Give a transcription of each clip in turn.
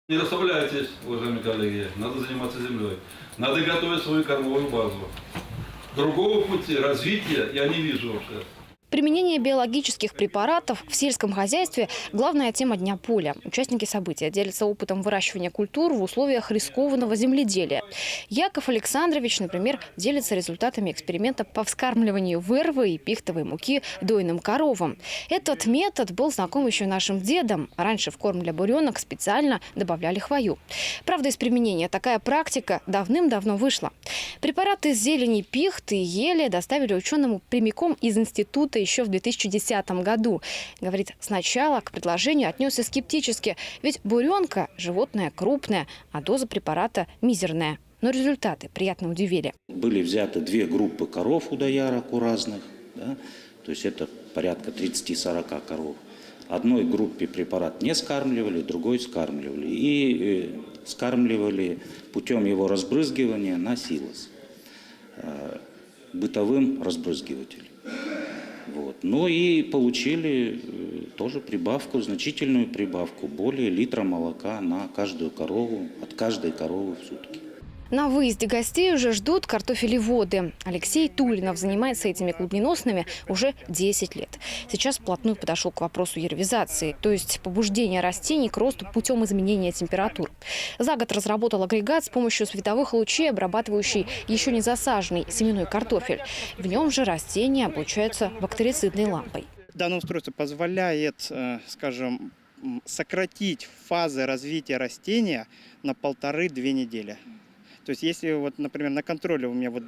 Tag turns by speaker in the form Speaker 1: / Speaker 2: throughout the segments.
Speaker 1: Не расслабляйтесь, уважаемые коллеги, надо заниматься землей. Надо готовить свою кормовую базу. Другого пути развития я не вижу вообще.
Speaker 2: Применение биологических препаратов в сельском хозяйстве – главная тема Дня поля. Участники события делятся опытом выращивания культур в условиях рискованного земледелия. Яков Александрович, например, делится результатами эксперимента по вскармливанию вырвы и пихтовой муки дойным коровам. Этот метод был знаком еще нашим дедам. Раньше в корм для буренок специально добавляли хвою. Правда, из применения такая практика давным-давно вышла. Препараты из зелени пихты и ели доставили ученому прямиком из института еще в 2010 году. Говорит, сначала к предложению отнесся скептически, ведь буренка – животное крупное, а доза препарата мизерная. Но результаты приятно удивили.
Speaker 3: Были взяты 2 группы коров у доярок у разных, да? То есть это порядка 30-40 коров. Одной группе препарат не скармливали, другой скармливали. И скармливали путем его разбрызгивания на силос, бытовым разбрызгивателем. Вот. Ну и получили тоже прибавку, значительную прибавку, более литра молока на каждую корову, от каждой коровы в сутки.
Speaker 2: На выезде гостей уже ждут картофелеводы. Алексей Тулинов занимается этими клубненосными уже 10 лет. Сейчас вплотную подошел к вопросу ервизации, то есть побуждения растений к росту путем изменения температур. За год разработал агрегат с помощью световых лучей, обрабатывающий еще не засаженный семенной картофель. В нем же растения облучаются бактерицидной лампой.
Speaker 4: Данное устройство позволяет, скажем, сократить фазы развития растения на 1,5–2 недели. То есть если, вот, например, на контроле у меня вот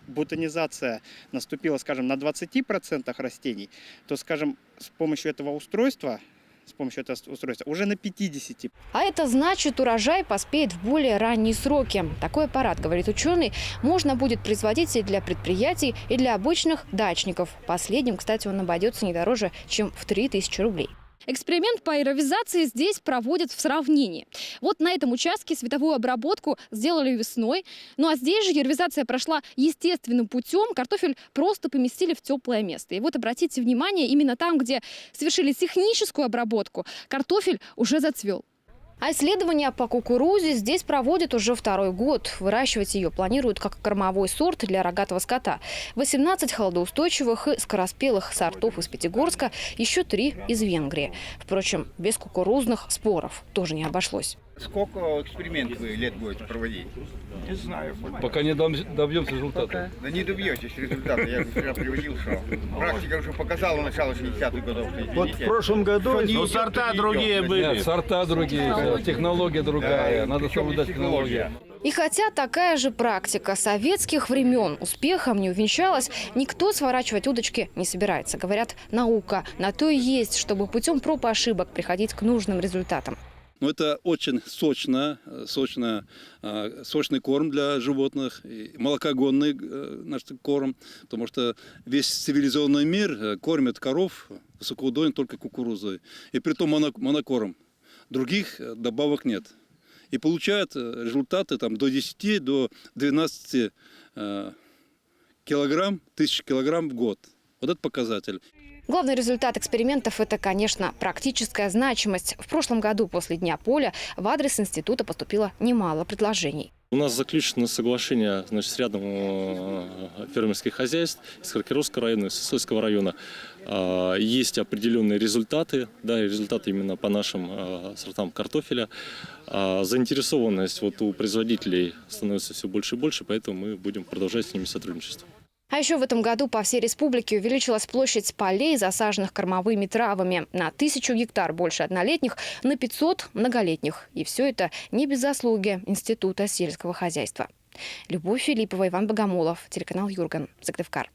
Speaker 4: бутонизация наступила, скажем, на 20% растений, то, скажем, с помощью этого устройства уже на 50%.
Speaker 2: А это значит, урожай поспеет в более ранние сроки. Такой аппарат, говорит ученый, можно будет производить и для предприятий, и для обычных дачников. Последним, кстати, он обойдется не дороже, чем в 3000 рублей. Эксперимент по аэровизации здесь проводят в сравнении. Вот на этом участке световую обработку сделали весной. Ну а здесь же аэровизация прошла естественным путем. Картофель просто поместили в теплое место. И вот обратите внимание, именно там, где совершили техническую обработку, картофель уже зацвел. А исследования по кукурузе здесь проводят уже 2-й год. Выращивать ее планируют как кормовой сорт для рогатого скота. 18 холодоустойчивых и скороспелых сортов из Пятигорска, еще 3 из Венгрии. Впрочем, без кукурузных споров тоже не обошлось.
Speaker 5: Сколько экспериментов вы лет будете проводить?
Speaker 1: Не знаю. Пока не добьемся результата.
Speaker 5: Да не добьетесь результата. Я вчера приводил, что практика уже показала начало 60-х годов.
Speaker 6: Вот в прошлом году сорта другие были.
Speaker 1: Нет, сорта другие, технология другая.
Speaker 5: Да,
Speaker 1: Надо соблюдать технологию.
Speaker 2: И хотя такая же практика советских времен успехом не увенчалась, никто сворачивать удочки не собирается. Говорят, наука на то и есть, чтобы путем проб и ошибок приходить к нужным результатам.
Speaker 7: Но это очень сочный корм для животных, молокогонный наш корм, потому что весь цивилизованный мир кормит коров высокоудойно только кукурузой. И притом монокорм. Других добавок нет. И получают результаты там, до 10, до 12 килограмм, 1000 килограмм в год. Вот это показатель.
Speaker 2: Главный результат экспериментов – это, конечно, практическая значимость. В прошлом году после Дня поля в адрес института поступило немало предложений.
Speaker 8: У нас заключено соглашение, значит, с рядом фермерских хозяйств из Харкировского района, из Сысольского района. Есть определенные результаты, да, результаты именно по нашим сортам картофеля. Заинтересованность вот у производителей становится все больше и больше, поэтому мы будем продолжать с ними сотрудничество.
Speaker 2: А еще в этом году по всей республике увеличилась площадь полей, засаженных кормовыми травами. На 1000 гектар больше однолетних, на 500 многолетних. И все это не без заслуги Института сельского хозяйства. Любовь Филиппова, Иван Богомолов, телеканал Юрган, Сыктывкар.